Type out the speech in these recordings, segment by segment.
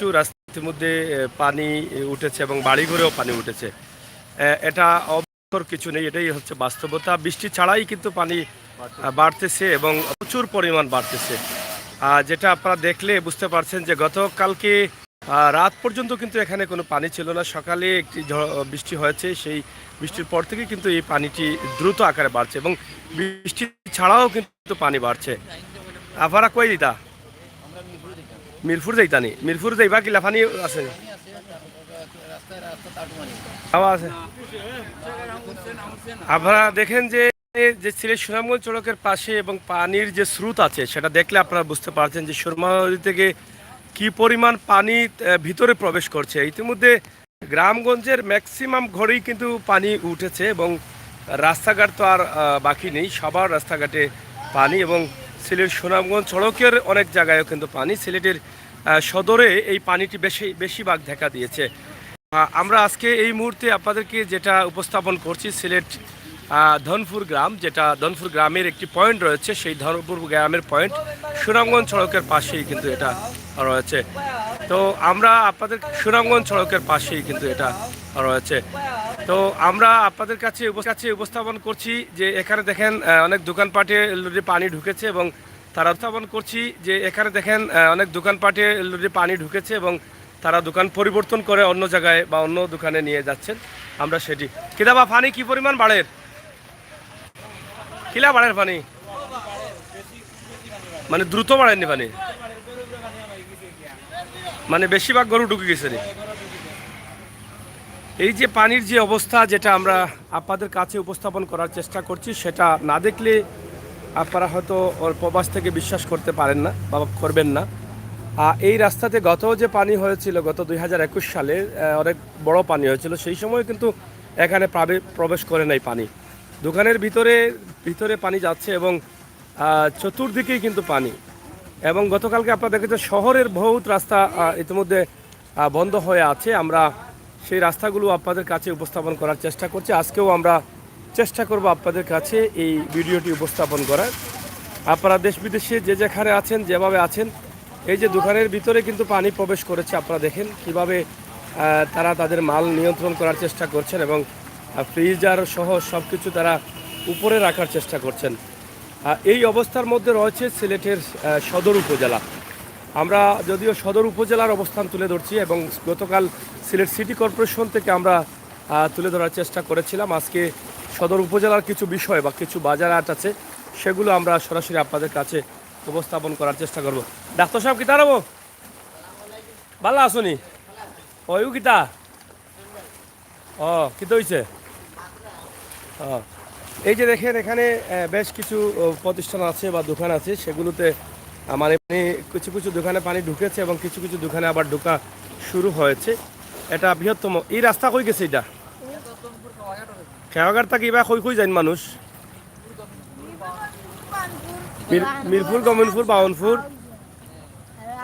প্রচুর রাস্তার মধ্যে পানি উঠেছে এবং বাড়িঘরেও পানি উঠেছে। এটা অবাস্তব কিছু নেই, এটাই হচ্ছে বাস্তবতা। বৃষ্টি ছাড়াই কিন্তু পানি বাড়তেছে এবং প্রচুর পরিমাণ বাড়তেছে। যেটা আপনারা দেখলে বুঝতে পারছেন যে গতকালকে রাত পর্যন্ত কিন্তু এখানে কোনো পানি ছিল না। সকালে একটি বৃষ্টি হয়েছে, সেই বৃষ্টির পর থেকে কিন্তু এই পানিটি দ্রুত আকারে বাড়ছে এবং বৃষ্টি ছাড়াও কিন্তু পানি বাড়ছে। আপনারা কই দিতা? মিরপুর যাইতানি? মিরপুর যাইবা কি লাফানি আছে? আছে। আপনারা দেখেন যে সিলেট সুনামগঞ্জ সড়কের পাশে এবং পানির যে স্রোত আছে সেটা দেখলে আপনারা বুঝতে পারছেন যে সুরমা নদী থেকে কি পরিমাণ পানি ভিতরে প্রবেশ করছে। ইতিমধ্যে গ্রামগঞ্জের ম্যাক্সিমাম ঘরেই কিন্তু পানি উঠেছে এবং রাস্তাঘাট তো আর বাকি নেই, সবার রাস্তাঘাটে পানি এবং সিলেট সুনামগঞ্জ সড়কের অনেক জায়গায়ও কিন্তু পানি। সিলেটের সদরে এই পানিটি বেশিরভাগ দেখা দিয়েছে। আমরা আজকে এই মুহূর্তে আপনাদেরকে যেটা উপস্থাপন করছি সিলেট ধনপুর গ্রাম, যেটা ধনপুর গ্রামের একটি পয়েন্ট রয়েছে, সেই ধনপুর গ্রামের পয়েন্ট সুনামগঞ্জ সড়কের পাশেই কিন্তু এটা রয়েছে। তো আমরা আপনাদের সুনামগঞ্জ সড়কের পাশেই কিন্তু এটা রয়েছে। তো আমরা আপনাদের কাছে উপস্থাপন করছি যে এখানে দেখেন অনেক দোকানপাটে পানি ঢুকেছে এবং তারা উপস্থাপন করছি যে এখানে দেখেন অনেক দোকানপাটে পানি ঢুকেছে এবং তারা দোকান পরিবর্তন করে অন্য জায়গায় বা অন্য দোকানে নিয়ে যাচ্ছেন। আমরা সেটি কিতাবা পানি কি পরিমাণ বাড়ের, কিলা বাড়ের পানি মানে দ্রুত বাড়েননি পানি, মানে বেশিরভাগ গরু ঢুকে গেছে। এই যে পানির যে অবস্থা, যেটা আমরা আপনাদের কাছে উপস্থাপন করার চেষ্টা করছি, সেটা না দেখলে আপনারা হয়তো প্রবাস থেকে বিশ্বাস করতে পারেন না বা করবেন না। এই রাস্তাতে গত যে পানি হয়েছিল গত 2021 সালে অনেক বড় পানি হয়েছিল, সেই সময় কিন্তু এখানে প্রবেশ করে নাই পানি। দোকানের ভিতরে পানি যাচ্ছে এবং চতুর্দিকেই কিন্তু পানি। এবং গতকালকে আপনারা দেখেছেন শহরের বহুত রাস্তা ইতিমধ্যে বন্ধ হয়ে আছে। আমরা সেই রাস্তাগুলো আপনাদের কাছে উপস্থাপন করার চেষ্টা করছি। আজকেও আমরা চেষ্টা করব আপনাদের কাছে এই ভিডিওটি উপস্থাপন করার। আপনারা দেশ বিদেশে যে যেখানে আছেন, যেভাবে আছেন, এই যে দোকানের ভিতরে কিন্তু পানি প্রবেশ করেছে। আপনারা দেখেন কিভাবে তারা তাদের মাল নিয়ন্ত্রণ করার চেষ্টা করছেন এবং ফ্রিজার সহ সব কিছু তারা উপরে রাখার চেষ্টা করছেন। এই অবস্থার মধ্যে রয়েছে সিলেটের সদর উপজেলা। আমরা যদিও সদর উপজেলার অবস্থান তুলে ধরছি এবং গতকাল সিলেট সিটি কর্পোরেশন থেকে আমরা তুলে ধরার চেষ্টা করেছিলাম। আজকে সদর উপজেলার কিছু বিষয় বা কিছু বাজার হাট আছে, সেগুলো আমরা সরাসরি আপনাদের কাছে উপস্থাপন করার চেষ্টা করব। ডাক্তার সাহেব কিতা নেবো? ভালো আসুনি? ওই কিতা কিতা হয়েছে? এই যে দেখেন এখানে বেশ কিছু প্রতিষ্ঠান আছে বা দোকান আছে, সেগুলোতে মানে কিছু কিছু দোকানে পানি ঢুকেছে এবং কিছু কিছু দোকানে আবার ঢোকা শুরু হয়েছে। এটা বৃহত্তম এই রাস্তা কই গেছে? এটা খেয়াঘাট থাকি বা কই যান মানুষ? মিরপুর, গমনপুর, বাউনপুর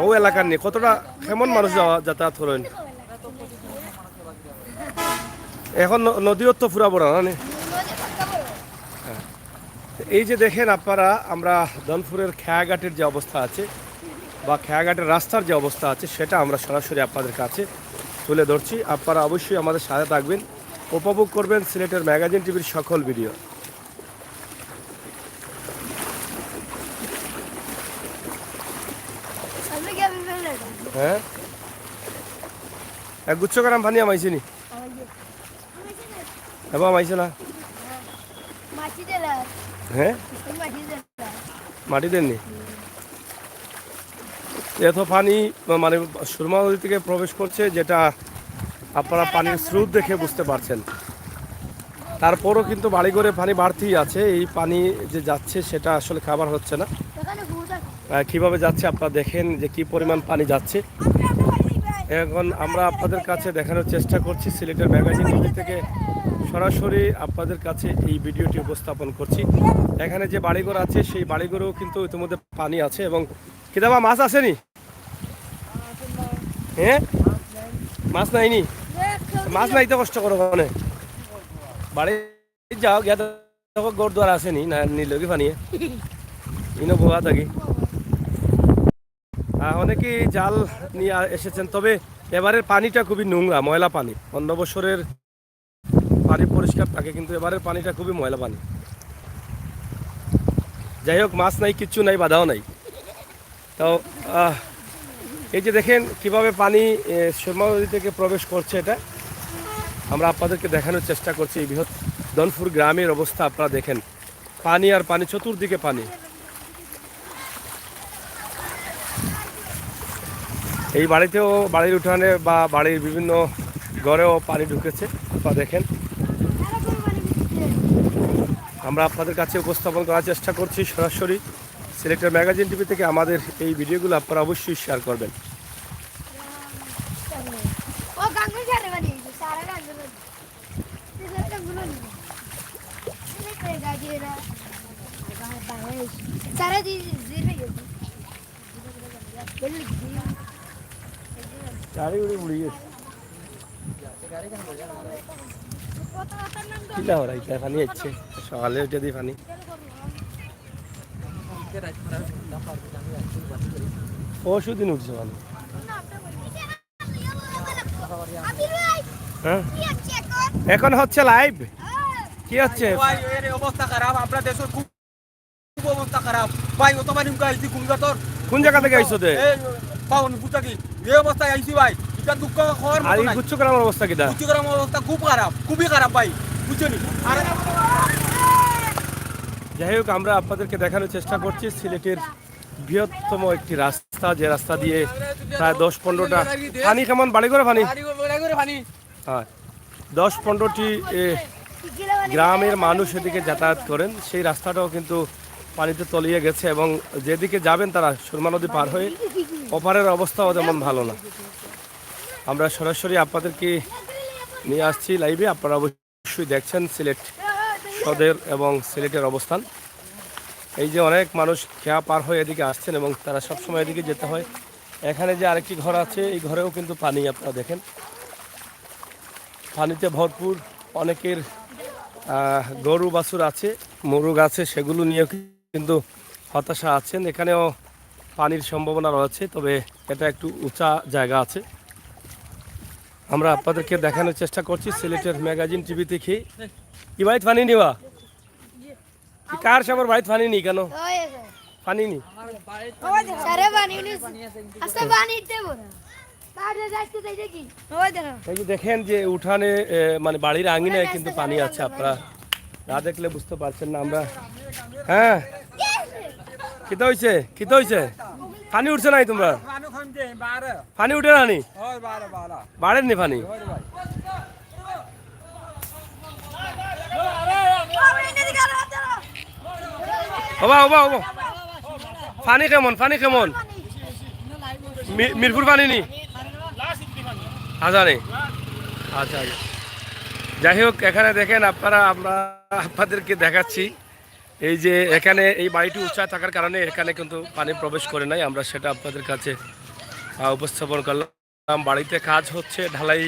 ও এলাকার নিয়ে কতটা কেমন মানুষ যাতায়াত করেন? এখন নদীও তো ফুরা বড় না। এই যে দেখেন আপনারা, আমরা ধনপুরের খেয়াঘাটের যে অবস্থা আছে বা খেয়াঘাটের রাস্তার যে অবস্থা আছে, সেটা আমরা সরাসরি আপনাদের কাছে তুলে ধরছি। আপনারা অবশ্যই আমাদের সাথে থাকবেন, উপভোগ করবেন সিলেটের ম্যাগাজিন টিভির সকল ভিডিও। হ্যাঁ, এক গুচ্ছ গ্রাম পানি আমাইছে নি? এবার আমাইছে না? হ্যাঁ, মাটি দেননি? এত পানি মানে সুরমা নদী থেকে প্রবেশ করছে, যেটা আপনারা পানির স্রোত দেখে বুঝতে পারছেন। তারপরও কিন্তু বাড়িঘরে পানি বাড়তেই আছে। এই পানি যে যাচ্ছে সেটা আসলে খাবার হচ্ছে না। কিভাবে যাচ্ছে আপনারা দেখেন যে কি পরিমাণ পানি যাচ্ছে। এখন আমরা আপনাদের কাছে দেখানোর চেষ্টা করছি সিলেটের ম্যাগাজিন টিভি থেকে সরাসরি আপনাদের কাছে এই ভিডিওটি উপস্থাপন করছি। এখানে যে বাড়িঘর আছে সেই বাড়িঘরেও কিন্তু ইতিমধ্যে পানি আছে। এবং কিতাবা মাছ আসেনি? হ্যাঁ, মাছ নাইনি? মাছ নাইতে কষ্ট করো মানে বাড়ি যাও গিয়া দেখো গরদুয়ার আসেনি না নিল কি পানি ইনো বোয়া থাকি। অনেকেই জাল নিয়ে এসেছেন, তবে এবারের পানিটা খুবই নোংরা, ময়লা পানি। অন্য বছরের পানি পরিষ্কার থাকে, কিন্তু এবারের পানিটা খুবই ময়লা পানি। যাই হোক, মাছ নাই, কিচ্ছু নাই, বাধাও নাই। তো এই যে দেখেন কিভাবে পানি সুরমা নদী থেকে প্রবেশ করছে, এটা আমরা আপনাদেরকে দেখানোর চেষ্টা করছি। এই বৃহৎ দনপুর গ্রামের অবস্থা আপনারা দেখেন, পানি আর পানি, চতুর্দিকে পানি। এই বাড়িতেও, বাড়ির উঠানে বা বাড়ির বিভিন্ন ঘরেও পানি ঢুকেছে, আপনারা দেখেন। আমরা আপনাদের কাছে উপস্থাপন করার চেষ্টা করছি সরাসরি সিলেক্টর ম্যাগাজিন টিভি থেকে। আমাদের এই ভিডিওগুলো আপনারা অবশ্যই শেয়ার করবেন। পানি হচ্ছে সকালে উঠে দিই পানি। পরশু দিন উঠছে পানি। হ্যাঁ, এখন হচ্ছে লাইভ। কি হচ্ছে? অবস্থা খারাপ, আপনার দেশের খুব অবস্থা খারাপ ভাই। ও তোমার কোন জায়গা থেকে আইছো? এই অবস্থায় আইসি ভাই, এটা দুঃখ হওয়ার মতো নাই। গুচ্ছগ্রামের অবস্থা কিটা? গুচ্ছগ্রামের অবস্থা খুব খারাপ, খুবই খারাপ ভাই, বুঝছনি। আর যাই হোক, আমরা আপনাদেরকে দেখানোর চেষ্টা করছি সিলেটের বৃহত্তম একটি রাস্তা, যে রাস্তা দিয়ে প্রায় 10-15টা পানি। কেমন বাড়ি করে পানি? হ্যাঁ, 10-15টি গ্রামের মানুষ এদিকে যাতায়াত করেন। সেই রাস্তাটাও কিন্তু পানিতে তলিয়ে গেছে, এবং যেদিকে যাবেন তারা সুরমা নদী পার হয়ে, ওপারের অবস্থাও তেমন ভালো না। আমরা সরাসরি আপনাদেরকে নিয়ে আসছি লাইভে। আপনারা অবশ্যই দেখছেন সিলেট সদর এবং সিলেটের অবস্থান। এই যে অনেক মানুষ খেয়া পার হয়ে এদিকে আসছেন, এবং তারা সবসময় এদিকে যেতে হয়। এখানে যে আরেকটি ঘর আছে, এই ঘরেও কিন্তু পানি, আপনারা দেখেন, পানিতে ভরপুর। অনেকের গরু বাছুর আছে, মুরগ আছে, সেগুলো নিয়েও কিন্তু হতাশা আছেন। এখানেও পানির সম্ভাবনা রয়েছে, তবে এটা একটু উঁচা জায়গা আছে। আমরা আপনাদেরকে দেখানোর চেষ্টা করছি সিলেটের ম্যাগাজিন টিভি থেকে। কি বাড়িত পানি নিবা? কার সবার বাড়িতে পানি নি কেন? পানি নি এই যে দেখেন যে উঠানে, মানে বাড়ির আঙিনায় কিন্তু পানি আছে। আপনারা না দেখলে বুঝতে পারছেন না। আমরা হ্যাঁ, কিতা হয়েছে? কিতা হয়েছে? পানি উঠছে নাই তোমরা? পানি উঠে না নি? বাড়েন নি পানি? ওবা ওবা ওবা, পানি কেমন? পানি কেমন? মিরপুর পানি নি? হাজারে? আচ্ছা আচ্ছা। যাই হোক, এখানে দেখেন আপনারা, আমরা আপনাদেরকে দেখাচ্ছি। এই যে এখানে এই বাড়িটি উঁচা থাকার কারণে এখানে কিন্তু পানি প্রবেশ করে নাই। আমরা সেটা আপনাদের কাছে উপস্থাপন করলাম। বাড়িতে কাজ হচ্ছে, ঢালাই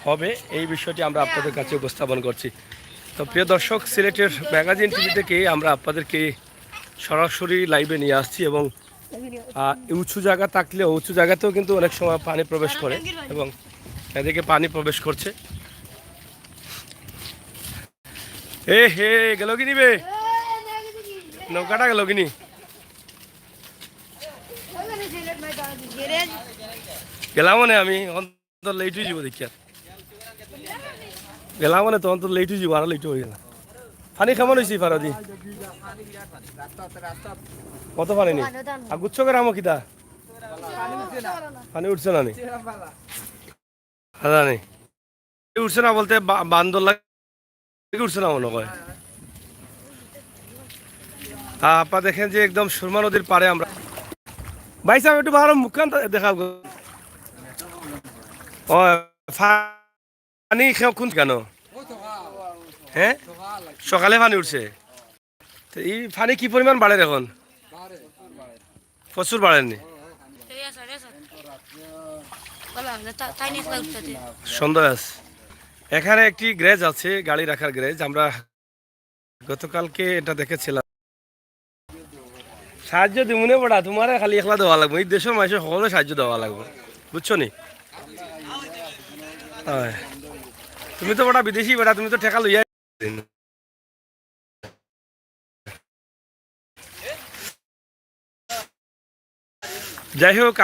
হবে, এই বিষয়টি আমরা আপনাদের কাছে উপস্থাপন করছি। তো প্রিয় দর্শক, সিলেটের ম্যাগাজিন টিভি থেকে আমরা আপনাদেরকে সরাসরি লাইভে নিয়ে আসছি, এবং উঁচু জায়গা থাকলেও উঁচু জায়গাতেও কিন্তু অনেক সময় পানি প্রবেশ করে, এবং এদিকে পানি প্রবেশ করছে। এ হে, গেল কি নিবে? নৌকাটা গেল কিনি? গেলাম মানে আমি অন্তর লেট হয়ে যাব, দেখি আর গেলাম মানে তো অন্তর লেট হয়ে যাব, আরো লেট হয়ে গেল। পানি কেমন হয়েছি ফারাদি? কত পানি নি? আর গুচ্ছ করে আমো কিতা পানি উঠছে না নি? হাজার নেই উঠছে না বলতে বান্দর লাগে উঠছে না মনে হয়। আপনারা দেখেন যে একদম সুরমা নদীর পাড়ে আমরা। ভাই সাহেব একটু ভালো মুখখান দেখাব। ও পানি কোন কেন? হ্যাঁ, সকালে পানি উঠছে। এই পানি কি পরিমাণ বাড়ে এখন? প্রচুর বাড়েননি? সন্দেহ আছে। এখানে একটি গ্যারেজ আছে, গাড়ি রাখার গ্যারেজ। আমরা গতকালকে এটা দেখেছিলাম। সাহায্য দিমুনে বড়া তোমার খালি একলা দেওয়া লাগবে এই দেশের মানুষের সকলে সাহায্য দেওয়া লাগবে বুঝছো নি হয়। তুমি তো বড়া বিদেশি বেড়া তুমি তো ঠেকা লইয়া যাই হোক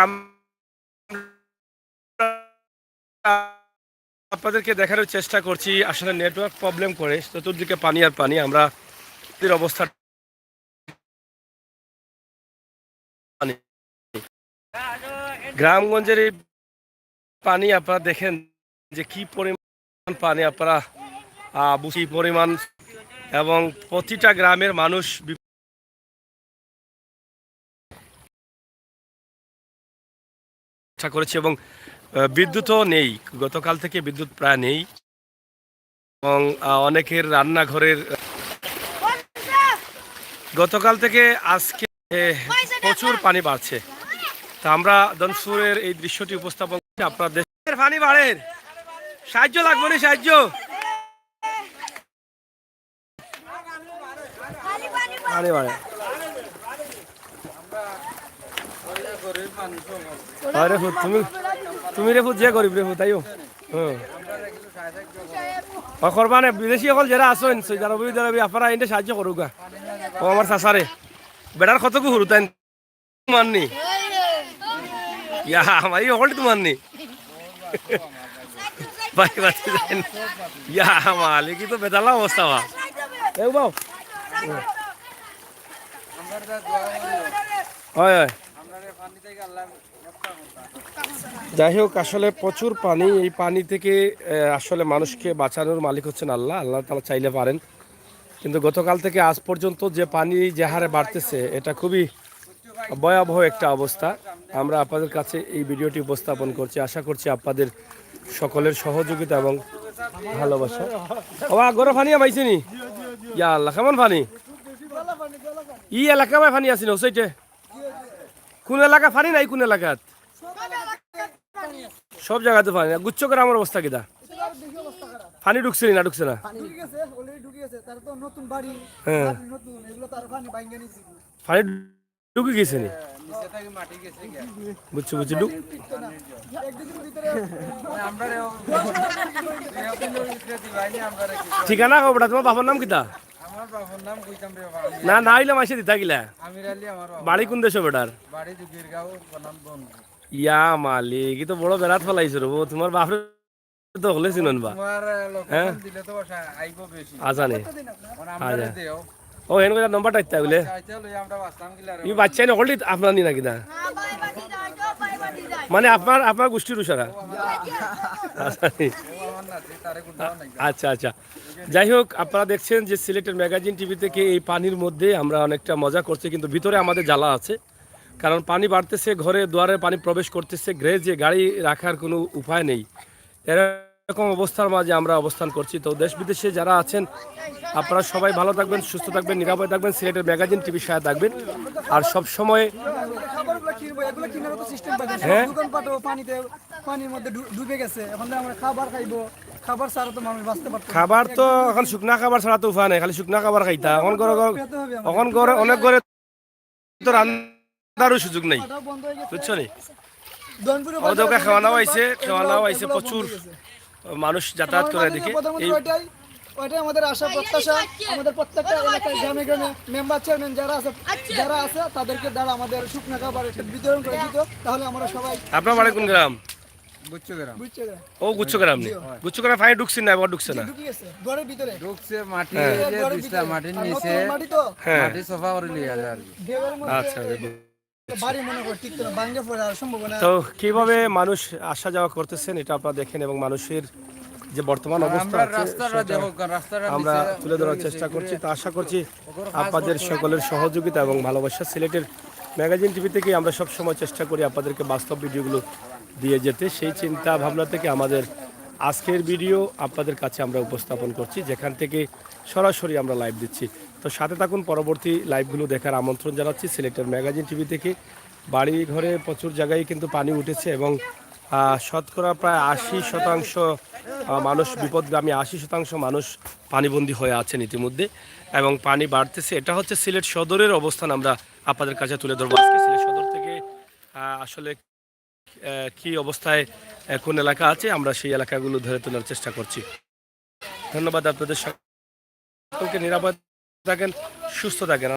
আপনাদেরকে দেখানোর চেষ্টা করছি আসলে নেটওয়ার্ক প্রবলেম করে চতুর্দিকে পানি আর পানি আমরা অবস্থা গ্রামগঞ্জের এই পানি আপনারা দেখেন যে কি পরিমাণ পানি আপনারা বুঝি পরিমাণ এবং প্রতিটা গ্রামের মানুষ করেছে এবং বিদ্যুৎও নেই গতকাল থেকে বিদ্যুৎ প্রায় নেই এবং অনেকের রান্নাঘরের গতকাল থেকে আজকে প্রচুর পানি বাড়ছে তা আমরা দনসুরের এই দৃশ্যটি উপস্থাপন করছি আপনার দেশের পানি বাড়ের সাহায্য লাগবে না সাহায্য পানি বাড়ে আরে তুমি তুমি রেফু যে গরিব রেফু তাইও করবা না বিদেশি সকল যারা আসেন সৌদি আরবি আপনারা এনে সাহায্য করুক ও আমার চাচারে বেটার কত কুহুরু তাই মাননি ইয়া আমার এই সকলটি তোমার নি ভাই বাচ্চা যাই ইয়া মালিক তো বেদালা অবস্থা বা এই বাও হয় হয় যাই হোক আসলে প্রচুর পানি এই পানি থেকে আসলে মানুষকে বাঁচানোর মালিক হচ্ছেন আল্লাহ আল্লাহ তাআলা চাইলে পারেন কিন্তু গতকাল থেকে আজ পর্যন্ত যে পানি যে হারে বাড়তেছে এটা খুবই ভয়াবহ একটা অবস্থা আমরা আপনাদের কাছে এই ভিডিওটি উপস্থাপন করছি আশা করছি আপনাদের সকলের সহযোগিতা এবং ভালোবাসা ওয়া গরো পানি পাইছে নি ইয়া আল্লাহ কেমন পানি ই এলাকা ভাই পানি আছে না সেইটে কোন এলাকা পানি নাই কোন এলাকাত সব জায়গাতে পানি গুচ্ছ করে আমার অবস্থা কিটা পানি ঢুকছে না ঢুকছে না হ্যাঁ পানি ঢুকে গেছে নি বুঝছো বুঝছি ঠিকানা খবর তোমার বাবার নাম কিতা না না আইলাম আসে দিতা গিলা বাড়ি কোন দেশ বেটার ইয়া মালিক তো বড় বেড়াত ফেলাইছো রে তোমার বাপরে তো হলে চিনন বা হ্যাঁ আচ্ছা নে ও হেন করে নম্বরটা ইত্তা বলে ই বাচ্চা নে হলটি আপনার নি নাকি না মানে আপনার আপনার গোষ্ঠীর উসারা আচ্ছা আচ্ছা যাই হোক আপনারা দেখছেন যে সিলেটের ম্যাগাজিন টিভি থেকে এই পানির মধ্যে আমরা অনেকটা মজা করছি কিন্তু ভিতরে আমাদের জ্বালা আছে কারণ পানি বাড়তেছে ঘরে দুয়ারে পানি প্রবেশ করতেছে গ্যারেজে গাড়ি রাখার কোনো উপায় নেই এরকম অবস্থার মাঝে আমরা অবস্থান করছি তো দেশ বিদেশে যারা আছেন আপনারা সবাই ভালো থাকবেন সুস্থ থাকবেন নিরাপদ থাকবেন সিলেটের ম্যাগাজিন টিভির সাথে থাকবেন আর সব সময় হ্যাঁ খাবার তো এখন শুকনা খাবার ছাড়া তো উপায় নাই খালি শুকনা খাবার খাইতা এখন ঘরে অনেক ঘরে তো রান্নারও সুযোগ নেই বুঝছো নি ওদেরকে খাওয়ানো হয়েছে প্রচুর মানুষ যাতায়াত করে দেখে ওইটাই আমাদের আশা প্রত্যাশা আমাদের প্রত্যেকটা এলাকায় গ্রামে গ্রামে মেম্বার চেয়ারম্যান যারা আছে তাদেরকে দ্বারা আমাদের শুকনো খাবার বিতরণ করে দিত তাহলে আমরা সবাই আপনার বাড়ি কোন গ্রাম ও গুচ্ছগ্রাম নেই গুচ্ছগ্রাম ফাইন ঢুকছে না এবার ঢুকছে না ঘরের ভিতরে ঢুকছে মাটি মাটির নিচে মাটি সফা করে লিয়া যায় আচ্ছা বাড়ি মনে করে ঠিক করে ভাঙে পড়ে আর সম্ভাবনা তো কিভাবে মানুষ আসা যাওয়া করতেছেন এটা আপনারা দেখেন এবং মানুষের যে বর্তমান অবস্থা আছে আমরা তুলে ধরার চেষ্টা করছি তো আশা করছি আপনাদের সকলের সহযোগিতা এবং ভালোবাসা সিলেটের ম্যাগাজিন টিভি থেকে আমরা সব সময় চেষ্টা করি আপনাদেরকে বাস্তব ভিডিওগুলো দিয়ে যেতে সেই চিন্তা ভাবনা থেকে আমাদের আজকের ভিডিও আপনাদের কাছে আমরা উপস্থাপন করছি যেখান থেকে সরাসরি আমরা লাইভ দিচ্ছি তো সাথে থাকুন পরবর্তী লাইভগুলো দেখার আমন্ত্রণ জানাচ্ছি সিলেটের ম্যাগাজিন টিভি থেকে বাড়ি ঘরে প্রচুর জায়গায় কিন্তু পানি উঠেছে এবং শতকরা প্রায় 80% মানুষ বিপদগামী, 80% মানুষ পানিবন্দী হয়ে আছেন ইতিমধ্যে এবং পানি বাড়তেছে। এটা হচ্ছে সিলেট সদরের অবস্থান, আমরা আপনাদের কাছে তুলে ধরবো আজকে সিলেট সদর থেকে। আসলে কি অবস্থায় কোন এলাকা আছে আমরা সেই এলাকাগুলো ধরে তোলার চেষ্টা করছি। ধন্যবাদ আপনাদের সকলকে, নিরাপদ থাকেন, সুস্থ থাকেন।